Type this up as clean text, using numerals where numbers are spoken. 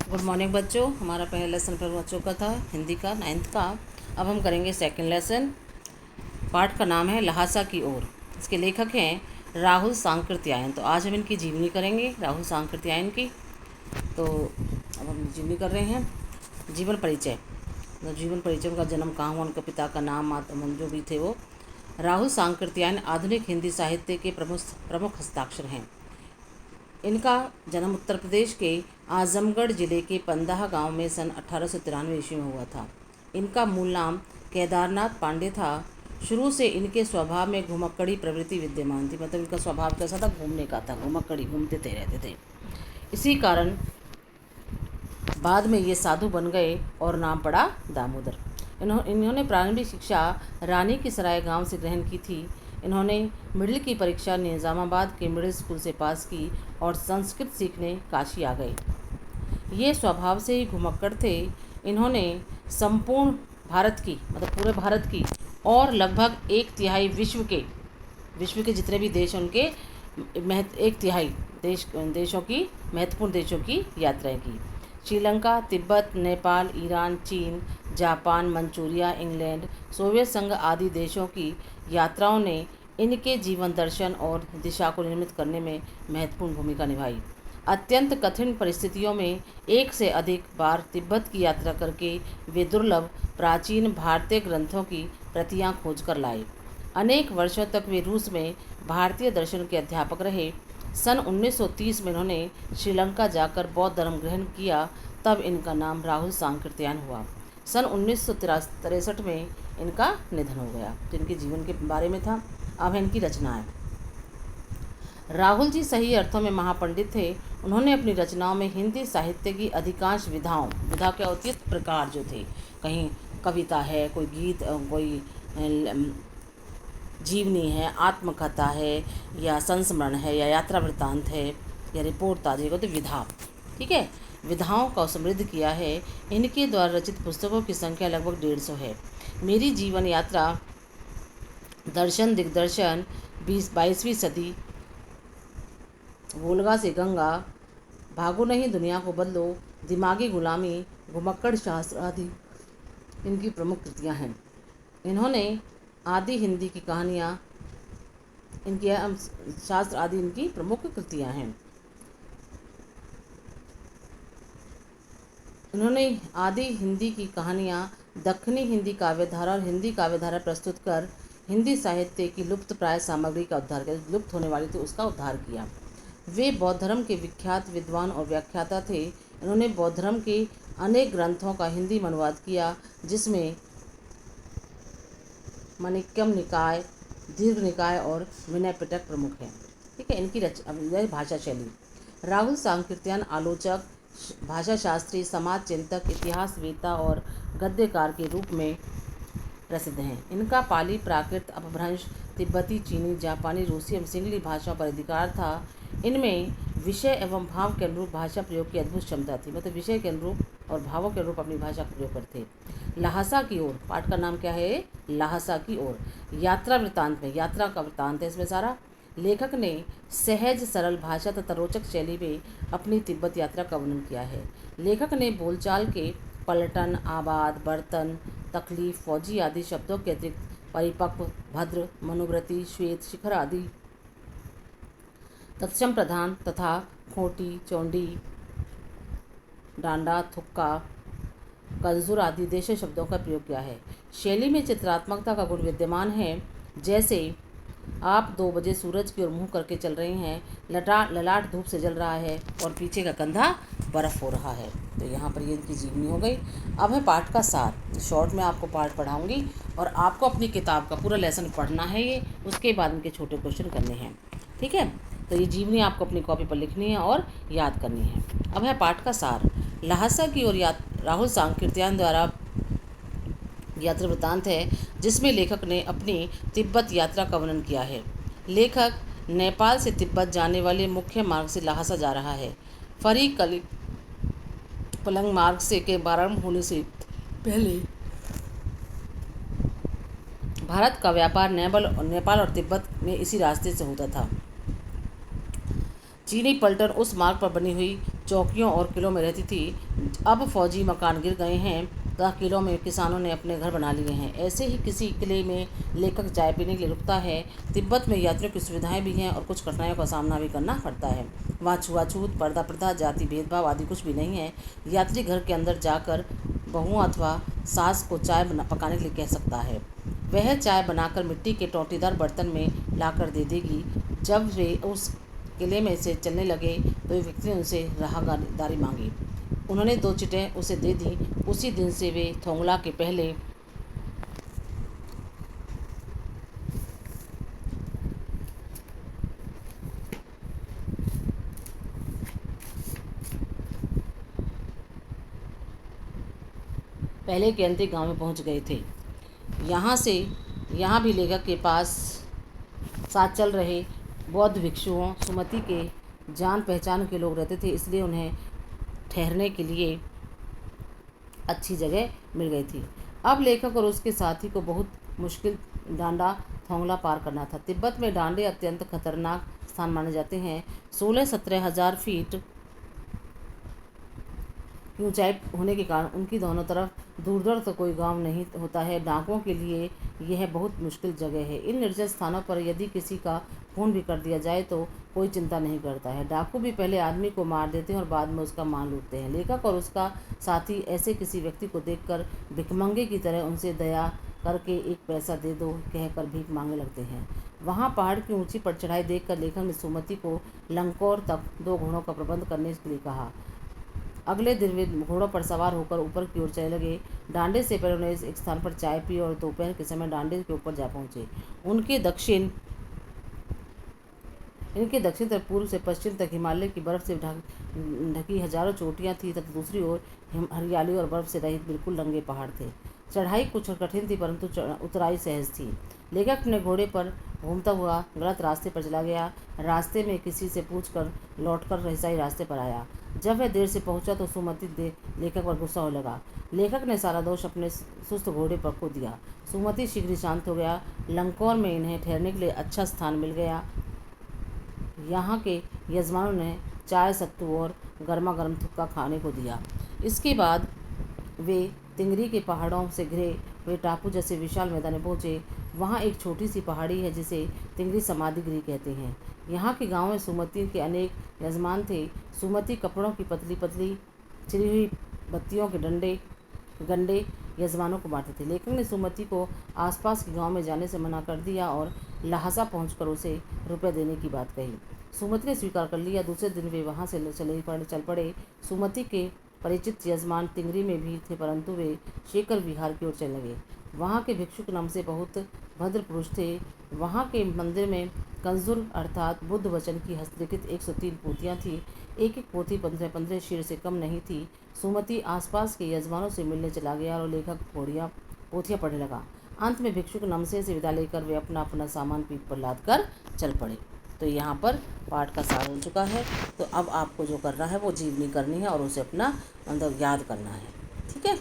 Good morning बच्चों। हमारा पहला लेसन पर हो चुका था हिंदी का 9th का। अब हम करेंगे सेकंड लेसन। पाठ का नाम है लहासा की ओर। इसके लेखक हैं राहुल सांकृत्यायन। तो आज हम इनकी जीवनी करेंगे, राहुल सांकृत्यायन की। तो अब हम जीवनी कर रहे हैं। जीवन परिचय। तो जीवन परिचय, उनका जन्म कहाँ हुआ, उनके पिता का नाम, माता जो भी थे वो। राहुल सांकृत्यायन आधुनिक हिंदी साहित्य के प्रमुख हस्ताक्षर हैं। इनका जन्म उत्तर प्रदेश के आजमगढ़ जिले के पंदाह गांव में सन 1893 ईस्वी में हुआ था। इनका मूल नाम केदारनाथ पांडे था। शुरू से इनके स्वभाव में घुमक्कड़ी प्रवृत्ति विद्यमान थी। मतलब इनका स्वभाव कैसा था, घूमने का था, घुमक्कड़ी, घूमते थे, रहते थे। इसी कारण बाद में ये साधु बन गए और नाम पड़ा दामोदर। इन्होंने प्रारंभिक शिक्षा रानी की सराय गांव से ग्रहण की थी। इन्होंने मिडिल की परीक्षा निज़ामाबाद के मिडिल स्कूल से पास की और संस्कृत सीखने काशी आ गए। ये स्वभाव से ही घुमक्कड़ थे। इन्होंने संपूर्ण भारत की, मतलब पूरे भारत की, और लगभग एक तिहाई विश्व के जितने भी देश उनके एक तिहाई देशों की, महत्वपूर्ण देशों की यात्राएं की। श्रीलंका, तिब्बत, नेपाल, ईरान, चीन, जापान, मंचूरिया, इंग्लैंड, सोवियत संघ आदि देशों की यात्राओं ने इनके जीवन दर्शन और दिशा को निर्मित करने में महत्वपूर्ण भूमिका निभाई। अत्यंत कठिन परिस्थितियों में एक से अधिक बार तिब्बत की यात्रा करके वे दुर्लभ प्राचीन भारतीय ग्रंथों की प्रतियां खोज कर लाए। अनेक वर्षों तक वे रूस में भारतीय दर्शन के अध्यापक रहे। सन 1930 में इन्होंने श्रीलंका जाकर बौद्ध धर्म ग्रहण किया। तब इनका नाम राहुल सांकृत्यायन हुआ। सन 1963 में इनका निधन हो गया। तो इनके जीवन के बारे में था। अब है इनकी रचनाएं। राहुल जी सही अर्थों में महापंडित थे। उन्होंने अपनी रचनाओं में हिंदी साहित्य की अधिकांश विधा के अत्यंत प्रकार जो थे, कहीं कविता है, कोई गीत, कोई जीवनी है, आत्मकथा है, या संस्मरण है, या यात्रा वृत्तांत है, या रिपोर्ट ताजी को, तो विधा, ठीक है, विधाओं का समृद्ध किया है। इनके द्वारा रचित पुस्तकों की संख्या लगभग 150 है। मेरी जीवन यात्रा, दर्शन दिग्दर्शन, 22वीं सदी, वोल्गा से गंगा, भागो नहीं दुनिया को बदलो, दिमागी गुलामी, घुमक्कड़ शास्त्र आदि इनकी प्रमुख कृतियाँ हैं। इन्होंने आदि हिंदी की कहानियाँ, इनकी शास्त्र आदि इनकी प्रमुख कृतियाँ हैं। इन्होंने आदि हिंदी की कहानियाँ, दक्षिणी हिंदी काव्यधारा और हिंदी काव्यधारा प्रस्तुत कर हिंदी साहित्य की लुप्त प्राय सामग्री का उद्धार किया, लुप्त होने वाली थी उसका उद्धार किया। वे बौद्ध धर्म के विख्यात विद्वान और व्याख्याता थे। इन्होंने बौद्ध धर्म के अनेक ग्रंथों का हिंदी में अनुवाद किया, जिसमें मणिक्यम निकाय, दीर्घ निकाय और विनय पिटक प्रमुख हैं। ठीक है। इनकी भाषा शैली। राहुल सांकृत्यायन आलोचक, भाषा शास्त्री, समाज चिंतक, इतिहासवेत्ता और गद्यकार के रूप में प्रसिद्ध हैं। इनका पाली, प्राकृत, अपभ्रंश, तिब्बती, चीनी, जापानी, रूसी एवं सिंगली भाषाओं पर अधिकार था। इनमें विषय एवं भाव के अनुरूप भाषा प्रयोग की अद्भुत क्षमता थी। मतलब विषय के अनुरूप और भावों के अनुरूप अपनी भाषा का प्रयोग करते। लहासा की ओर, पाठ का नाम क्या है, लहासा की ओर। यात्रा वृत्तांत में, यात्रा का वृत्तांत है इसमें सारा। लेखक ने सहज सरल भाषा तथा रोचक शैली में अपनी तिब्बत यात्रा का वर्णन किया है। लेखक ने बोलचाल के पलटन, आबाद, बर्तन, तकलीफ, फौजी आदि शब्दों के अतिरिक्त परिपक्व, भद्र, मनुव्रती, श्वेत, शिखर आदि तत्सम प्रधान तथा खोटी, चौंडी, डांडा, थुक्का, कलजुर आदि देशी शब्दों का प्रयोग किया है। शैली में चित्रात्मकता का गुण विद्यमान है। जैसे आप 2 बजे सूरज की ओर मुँह करके चल रहे हैं, ललाट धूप से जल रहा है और पीछे का कंधा बर्फ़ हो रहा है। तो यहाँ पर ये इनकी जीवनी हो गई। अब है पाठ का सार। शॉर्ट में आपको पाठ पढ़ाऊँगी और आपको अपनी किताब का पूरा लेसन पढ़ना है ये, उसके बाद इनके छोटे क्वेश्चन करने हैं। ठीक है। तो ये जीवनी आपको अपनी कॉपी पर लिखनी है और याद करनी है। अब है पाठ का सार। लहासा की ओर राहुल सांकृत्यायन द्वारा यात्रा वृत्तांत है, जिसमें लेखक ने अपनी तिब्बत यात्रा का वर्णन किया है। लेखक नेपाल से तिब्बत जाने वाले मुख्य मार्ग से लहासा जा रहा है। फरी कली पलंग मार्ग से के प्रारंभ होने से पहले भारत का व्यापार नेपाल और तिब्बत में इसी रास्ते से होता था। चीनी पलटन उस मार्ग पर बनी हुई चौकियों और किलों में रहती थी। अब फौजी मकान गिर गए हैं तथा किलों में किसानों ने अपने घर बना लिए हैं। ऐसे ही किसी किले में लेखक चाय पीने के लिए रुकता है। तिब्बत में यात्रियों की सुविधाएं भी हैं और कुछ कठिनाइयों का सामना भी करना पड़ता है। वहाँ छुआछूत, पर्दा प्रथा, जाति भेदभाव आदि कुछ भी नहीं है। यात्री घर के अंदर जाकर बहू अथवा सास को चाय पकाने के लिए कह सकता है। वह चाय बनाकर मिट्टी के टोंटीदार बर्तन में लाकर दे देगी। जब वे उस किले में से चलने लगे तो एक व्यक्ति ने उनसे राहदारी मांगी। उन्होंने 2 चिटें उसे दे दी। उसी दिन से वे थोंगला के पहले के अंतिम गांव में पहुंच गए थे। यहाँ भी लेखक के पास साथ चल रहे बौद्ध भिक्षुओं सुमति के जान पहचान के लोग रहते थे, इसलिए उन्हें ठहरने के लिए अच्छी जगह मिल गई थी। अब लेखक और उसके साथी को बहुत मुश्किल डांडा थोंगला पार करना था। तिब्बत में डांडे अत्यंत खतरनाक स्थान माने जाते हैं। 16-17 हज़ार फीट की ऊंचाई होने के कारण उनकी दोनों तरफ दूर दूर तक कोई गांव नहीं होता है। डाकुओं के लिए यह बहुत मुश्किल जगह है। इन निर्जन स्थानों पर यदि किसी का खून भी कर दिया जाए तो कोई चिंता नहीं करता है। डाकू भी पहले आदमी को मार देते हैं और बाद में उसका माल लूटते हैं। लेखक और उसका साथी ऐसे किसी व्यक्ति को देखकर भिखमंगे की तरह उनसे दया करके 1 पैसा दे दो कहकर भीख मांगने लगते हैं। वहाँ पहाड़ की ऊंची पर चढ़ाई देखकर लेखक ने सुमति को लंकोर तक 2 घोड़ों का प्रबंध करने के लिए कहा। अगले दिन वे घोड़ों पर सवार होकर ऊपर की ओर चले लगे। डांडे से पहले उन्होंने एक स्थान पर चाय पी और दोपहर के समय डांडे के ऊपर जा पहुंचे। इनके दक्षिण तरफ पूर्व से पश्चिम तक हिमालय की बर्फ से ढकी हजारों चोटियां थी तथा दूसरी ओर हरियाली और बर्फ से रहित बिल्कुल नंगे पहाड़ थे। चढ़ाई कुछ कठिन थी परंतु उतराई सहज थी। लेखक अपने घोड़े पर घूमता हुआ गलत रास्ते पर चला गया। रास्ते में किसी से पूछकर लौटकर सही रास्ते पर आया। जब वह देर से पहुंचा तो सुमति लेखक पर गुस्सा होने लगा। लेखक ने सारा दोष अपने सुस्त घोड़े पर को दिया। सुमति शीघ्र ही शांत हो गया। लंकोर में इन्हें ठहरने के लिए अच्छा स्थान मिल गया। यहाँ के यजमानों ने चाय, सत्तू और गर्मा गर्म थुक्का खाने को दिया। इसके बाद वे तिंगरी के पहाड़ों से घिरे हुए टापू जैसे विशाल मैदान में पहुँचे। वहाँ एक छोटी सी पहाड़ी है जिसे तिंगरी समाधि गृह कहते हैं। यहाँ के गाँव में सुमति के अनेक यजमान थे। सुमति कपड़ों की पतली पतली चिरी हुई बत्तियों के गंडे यजमानों को बांटते थे। लेखक ने सुमति को आसपास के गांव में जाने से मना कर दिया और लहासा पहुंचकर उसे रुपए देने की बात कही। सुमति ने स्वीकार कर लिया। दूसरे दिन वे वहां से चल पड़े। सुमति के परिचित यजमान तिंगरी में भी थे परंतु वे शेखर विहार की ओर चलने लगे। वहाँ के भिक्षुक नाम से बहुत भद्र पुरुष थे। वहाँ के मंदिर में कंजुर अर्थात बुद्ध वचन की हस्तलिखित 103 पोथियाँ थीं। एक एक पोथी 15-15 शीर से कम नहीं थी। सुमति आसपास के यजमानों से मिलने चला गया और लेखक पोथियाँ पढ़ने लगा। अंत में भिक्षुक नमसे से विदा लेकर वे अपना अपना सामान पीठ पर लाद कर चल पड़े। तो यहाँ पर पाठ का सार हो चुका है। तो अब आपको जो करना है वो जीवनी करनी है और उसे अपना याद करना है। ठीक है।